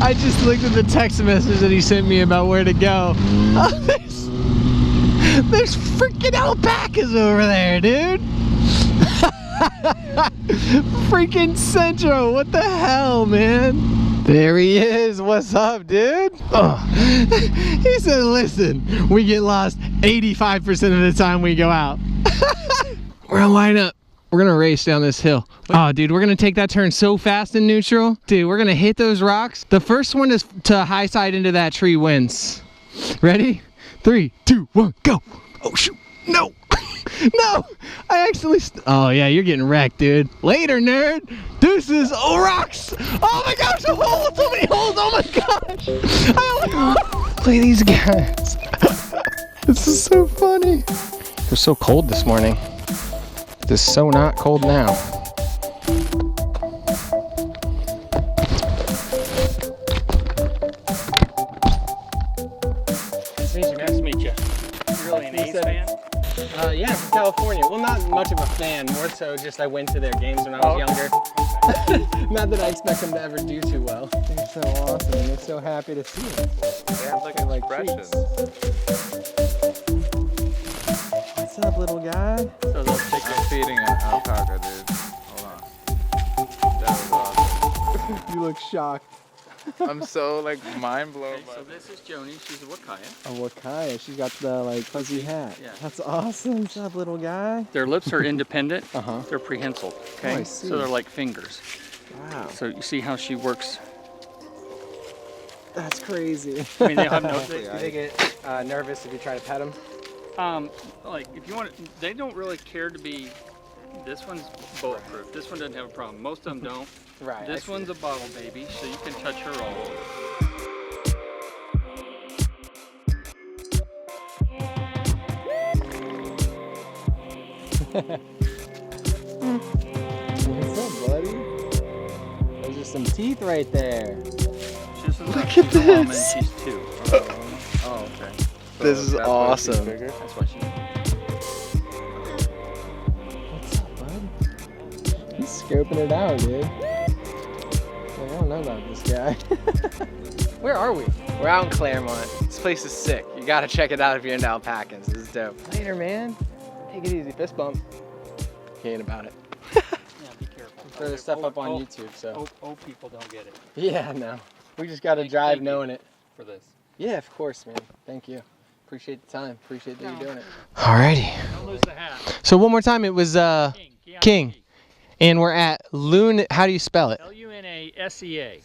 I just looked at the text message that he sent me about where to go. There's freaking alpacas over there, dude. Freaking Centro, what the hell, man? There he is. What's up, dude? Oh. He said, listen, we get lost 85% of the time we go out. We're gonna line up. We're gonna race down this hill. Oh, dude, we're gonna take that turn so fast in neutral. Dude, we're gonna hit those rocks. The first one is to high side into that tree wins. Ready? 3, 2, 1, go. Oh, shoot. No. No. I actually... oh, yeah, you're getting wrecked, dude. Later, nerd. Deuces. Oh, rocks. Oh, my gosh. A hole. So many holes. Oh, my gosh. Look at these guys. This is so funny. It was so cold this morning. It is so not cold now. Nice to meet you. You're really an A's fan? Yeah, from California. Well, not much of a fan. More so just I went to their games when I was younger. Not that I expect them to ever do too well. They're so awesome. And they're so happy to see us. They have like expressions. What's up, little guy? So those chickens feeding an alpaca, dude. Hold on. That was awesome. You look shocked. I'm so like mind blown. Okay, so this is Joni. She's a Wakaya. A Wakaya. She's got the like fuzzy hat. Yeah. That's awesome. What's up, little guy? Their lips are independent. Uh-huh. They're prehensile. Okay. Oh, I see. So they're like fingers. Wow. So you see how she works. That's crazy. I mean, they have no. Do they get nervous if you try to pet them? Like if you want, they don't really care to be. This one's bulletproof. This one doesn't have a problem. Most of them don't. Right. This one's a bottle baby, so you can touch her all over. What's up, buddy? Those are some teeth right there. Look at this. She's 2. Oh, okay. So This is that's why she's awesome. bigger? That's why she. What's up, bud? He's scoping it out, dude. I don't know about this guy. Where are we? We're out in Claremont. This place is sick. You gotta check it out if you're into alpacas. This is dope. Later, man. Take it easy. Fist bump. He ain't about it. Yeah, be careful. Throw this stuff up on YouTube, so. Old people don't get it. Yeah, no. We just gotta drive knowing it. For this. Yeah, of course, man. Thank you. Appreciate the time. Appreciate that you're doing it. Alrighty. Don't lose the hat. So one more time, it was King. And we're at how do you spell it? Lunasea.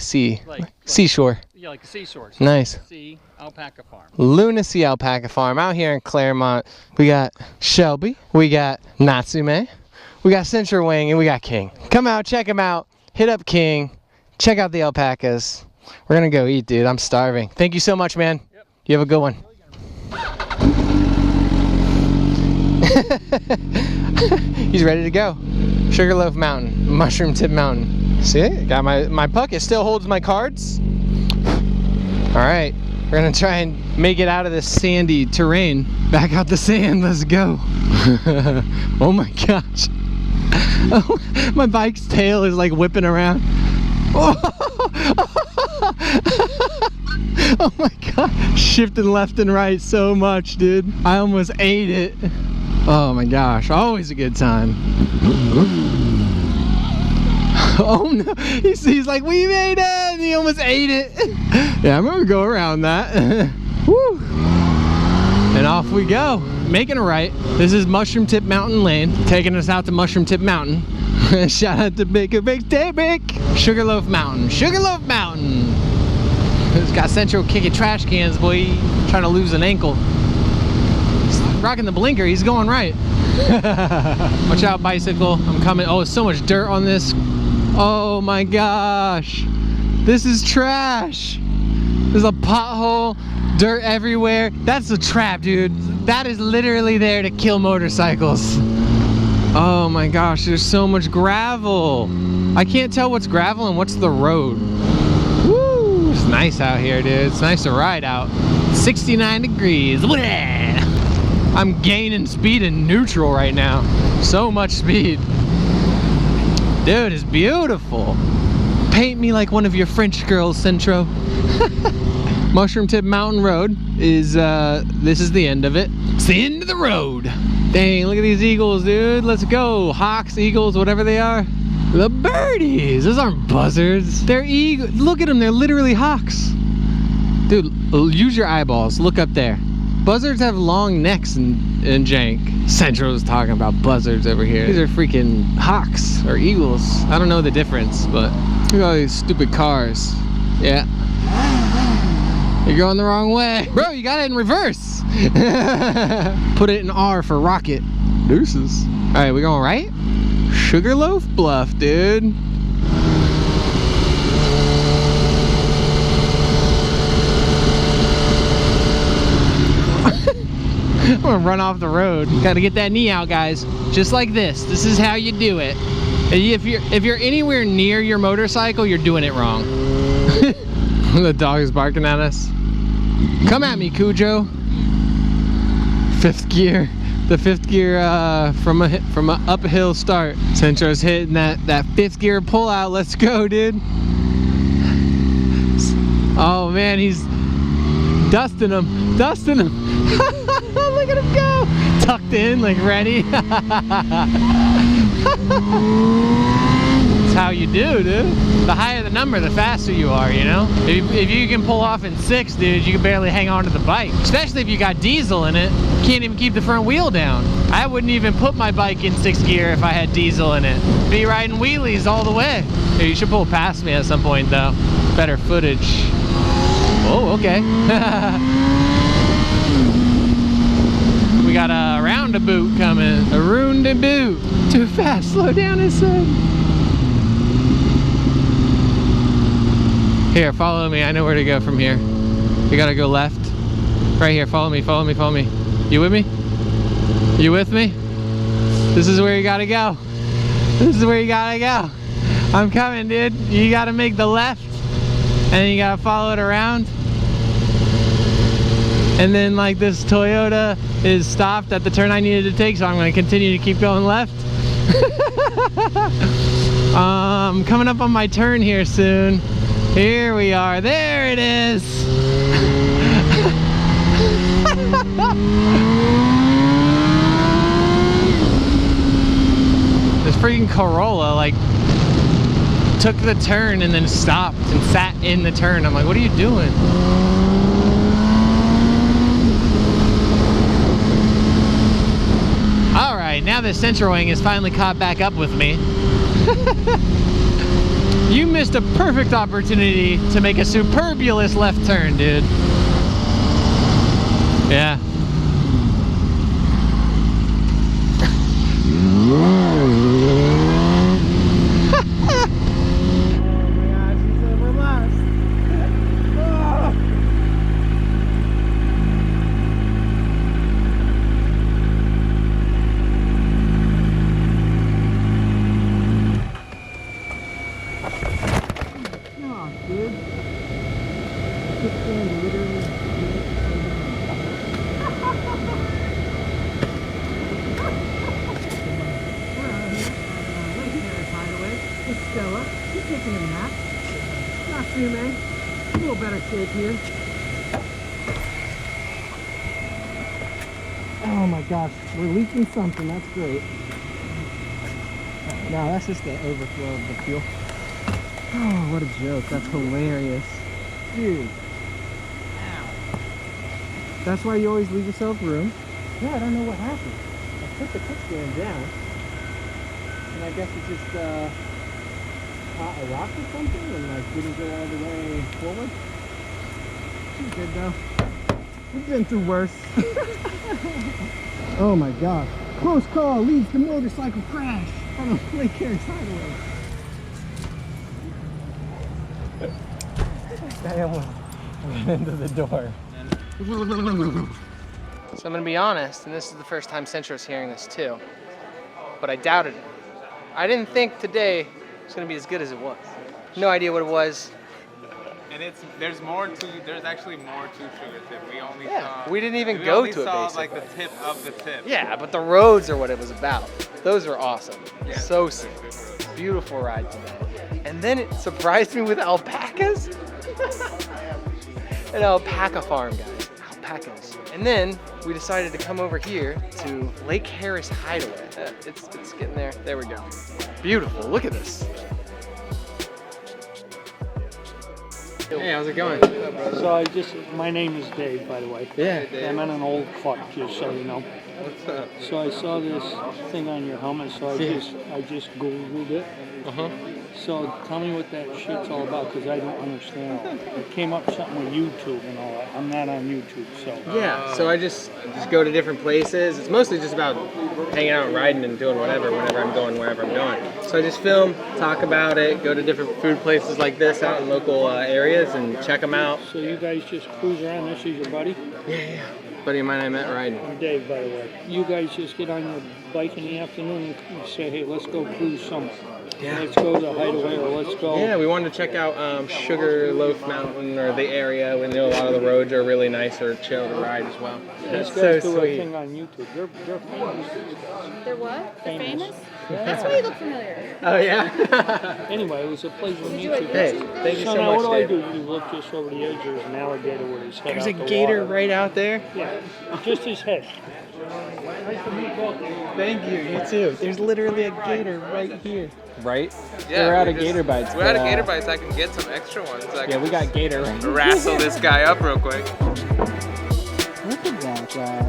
C. Like Seashore. Yeah, like a seashore. Nice. Sea Alpaca Farm. Lunacy Alpaca Farm out here in Claremont. We got Shelby, we got Natsume, we got CentroWang, and we got King. Come out, check him out. Hit up King. Check out the alpacas. We're gonna go eat, dude. I'm starving. Thank you so much, man. Yep. You have a good one. He's ready to go. Sugarloaf Mountain, Mushroom Tip Mountain. See, got my puck. It still holds my cards. All right, we're gonna try and make it out of this sandy terrain. Back out the sand. Let's go. Oh my gosh. Oh, my bike's tail is like whipping around. Oh my god, shifting left and right so much, dude. I almost ate it. Oh my gosh, always a good time. Oh no, he's like, we made it, and he almost ate it. Yeah, I'm gonna go around that. Woo. And off we go, making a right. This is Mushroom Tip Mountain Lane, taking us out to Mushroom Tip Mountain. Shout out to BIKER, Sugarloaf Mountain, Sugarloaf Mountain. It's got Centro kicking trash cans, boy, trying to lose an ankle. He's rocking the blinker, he's going right. Watch out, bicycle, I'm coming. Oh, so much dirt on this. Oh my gosh, this is trash. There's a pothole, dirt everywhere. That's a trap, dude. That is literally there to kill motorcycles. Oh my gosh, there's so much gravel. I can't tell what's gravel and what's the road. Woo, it's nice out here, dude. It's nice to ride out. 69 degrees. I'm gaining speed in neutral right now. So much speed. Dude, it's beautiful. Paint me like one of your French girls, Centro. Mushroom Tip Mountain Road is, this is the end of it. It's the end of the road. Dang, look at these eagles, dude. Let's go. Hawks, eagles, whatever they are. The birdies. Those aren't buzzards. They're eagles. Look at them. They're literally hawks. Dude, use your eyeballs. Look up there. Buzzards have long necks and jank. Central's talking about buzzards over here. These are freaking hawks or eagles. I don't know the difference, but look at all these stupid cars. Yeah. You're going the wrong way. Bro, you got it in reverse. Put it in R for rocket. Deuces. All right, we going right? Sugarloaf Bluff, dude. I'm gonna run off the road. Gotta get that knee out, guys. Just like this. This is how you do it. If you're anywhere near your motorcycle, you're doing it wrong. The dog is barking at us. Come at me, Cujo. Fifth gear. The fifth gear from a uphill start. Centro's hitting that fifth gear pull out. Let's go, dude. Oh man, he's dusting him. Dusting him. Look at him go. Tucked in, like ready. That's how you do, dude. The higher the number, the faster you are, you know? If you can pull off in 6, dude, you can barely hang on to the bike. Especially if you got diesel in it. You can't even keep the front wheel down. I wouldn't even put my bike in 6th gear if I had diesel in it. Be riding wheelies all the way. Here, you should pull past me at some point, though. Better footage. Oh, okay. We got a roundabout coming. A roundabout. Too fast. Slow down, it said. Here, follow me. I know where to go from here. We gotta go left. Right here. Follow me. Follow me. Follow me. You with me? You with me? This is where you gotta go. This is where you gotta go. I'm coming, dude. You gotta make the left, and then you gotta follow it around. And then like this Toyota is stopped at the turn I needed to take, so I'm gonna continue to keep going left. Coming up on my turn here soon. Here we are. There it is. This freaking Corolla like took the turn and then stopped and sat in the turn. I'm like, what are you doing? Alright, now that CentroWang has finally caught back up with me. You missed a perfect opportunity to make a superbulous left turn, dude. Yeah. Oh my gosh, we're leaking something, that's great. No, that's just the overflow of the fuel. Oh, what a joke, that's hilarious. Dude. Ow. That's why you always leave yourself room. Yeah, I don't know what happened. I put the kickstand down, and I guess it just caught a rock or something and like didn't go all the way forward. She's good though. We've been through worse. Oh my gosh. Close call leads to motorcycle crash on a lake here sideways. I almost went into the door. So I'm gonna be honest, and this is the first time Centro's hearing this too, but I doubted it. I didn't think today was gonna be as good as it was. No idea what it was. And there's actually more to Sugar Tip. We only saw. We didn't even go to it. We saw basically like the tip of the tip. Yeah, but the roads are what it was about. Those were awesome. Yeah. So sick. Beautiful ride today. And then it surprised me with alpacas. An alpaca farm, guys. Alpacas. And then we decided to come over here to Lake Harris Hideaway. It's getting there. There we go. Beautiful. Look at this. Hey, how's it going? So my name is Dave, by the way. Yeah. I'm in an old fuck, just so you know. What's up? So I saw this thing on your helmet, so I just Googled it. So tell me what that shit's all about, because I don't understand. It came up something with YouTube and all that. I'm not on YouTube, so. Yeah, so I just go to different places. It's mostly just about hanging out and riding and doing whatever, whenever I'm going, wherever I'm going. So I just film, talk about it, go to different food places like this out in local areas and check them out. So you guys just cruise around. This is your buddy? Yeah. Buddy of mine I met riding. I'm Dave, by the way. You guys just get on your bike in the afternoon and say, hey, let's go cruise somewhere. Yeah. Let's go to Hideaway, or let's go. Yeah, we wanted to check out Sugarloaf Mountain or the area. We know a lot of the roads are really nice or chill to ride as well. These That's guys so do a sweet. thing on YouTube. They're famous. They're what? They're famous? Yeah. That's why you look familiar. Oh yeah. Anyway, it was a pleasure to meet you. Hey, thank you So so now much, what do I Dave. do? You look just over the edge, there's an alligator with his head There's out a the gator water. right out there. Yeah, just his head. Nice to meet both of you. Thank you. You too. There's literally a gator right here. Right? Yeah, we're out of just- gator bites. We're out of but, gator bites. I can get some extra ones. I Yeah, can we got gator. wrestle this guy up real quick. Look at that guy.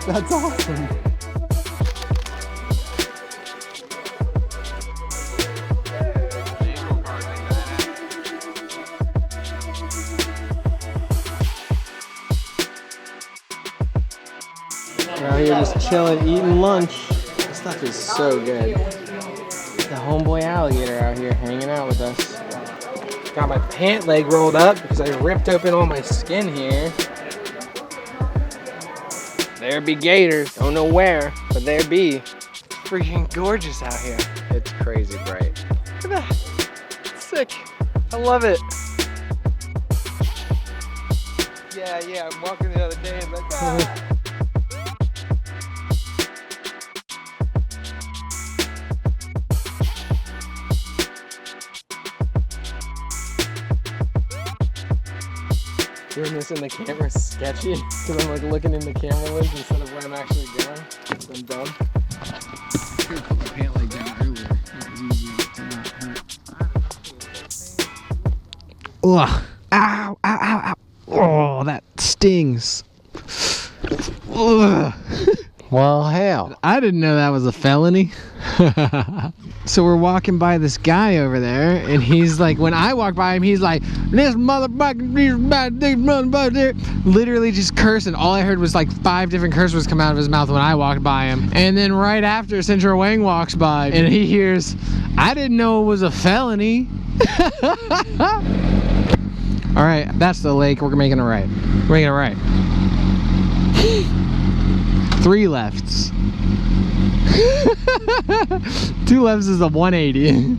That's awesome. We're out here just chilling, eating lunch. This stuff is so good. The homeboy alligator out here hanging out with us. Got my pant leg rolled up because I ripped open all my skin here. There be gators. Don't know where, but there be. Freaking gorgeous out here. It's crazy bright. Look at that. It's sick. I love it. Yeah, I'm walking the other day and like, ah. Doing this in the camera is sketchy because I'm like looking in the camera lens instead of where I'm actually going. I'm dumb. I could put my pant leg down earlier. It was easier to not hurt. Ugh. Ow, ow, ow, ow. Oh, that stings. Ugh. Well, hell. I didn't know that was a felony. So we're walking by this guy over there, and he's like, when I walk by him, he's like, this motherfucker, literally just cursing. All I heard was like 5 different curse words come out of his mouth when I walked by him. And then right after, CentroWang walks by, and he hears, I didn't know it was a felony. All right, that's the lake. We're making a right. We're making a right. 3 lefts. 2 lefts is a 180.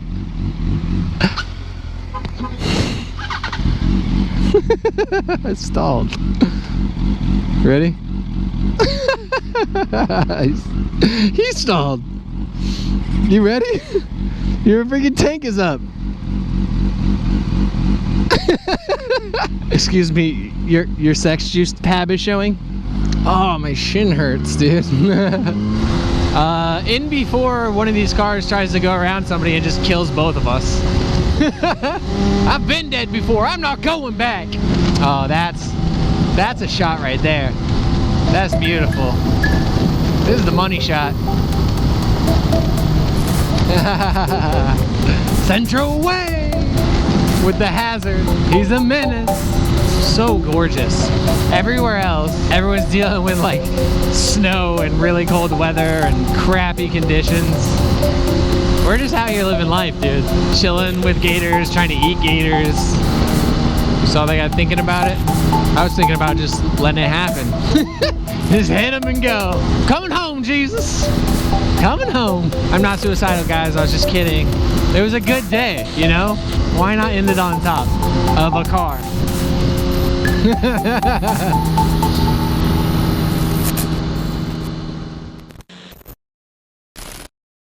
I stalled. Ready? He stalled. You ready? Your freaking tank is up. Excuse me, your sex juice tab is showing? Oh, my shin hurts, dude. In before one of these cars tries to go around somebody and just kills both of us. I've been dead before. I'm not going back. Oh, that's a shot right there. That's beautiful. This is the money shot. CentroWang with the hazard. He's a menace. So gorgeous. Everywhere else, everyone's dealing with like snow and really cold weather and crappy conditions. We're just out here living life, dude. Chilling with gators, trying to eat gators. You saw that guy thinking about it? I was thinking about just letting it happen. Just hit them and go. Coming home, Jesus. Coming home. I'm not suicidal, guys. I was just kidding. It was a good day, you know? Why not end it on top of a car?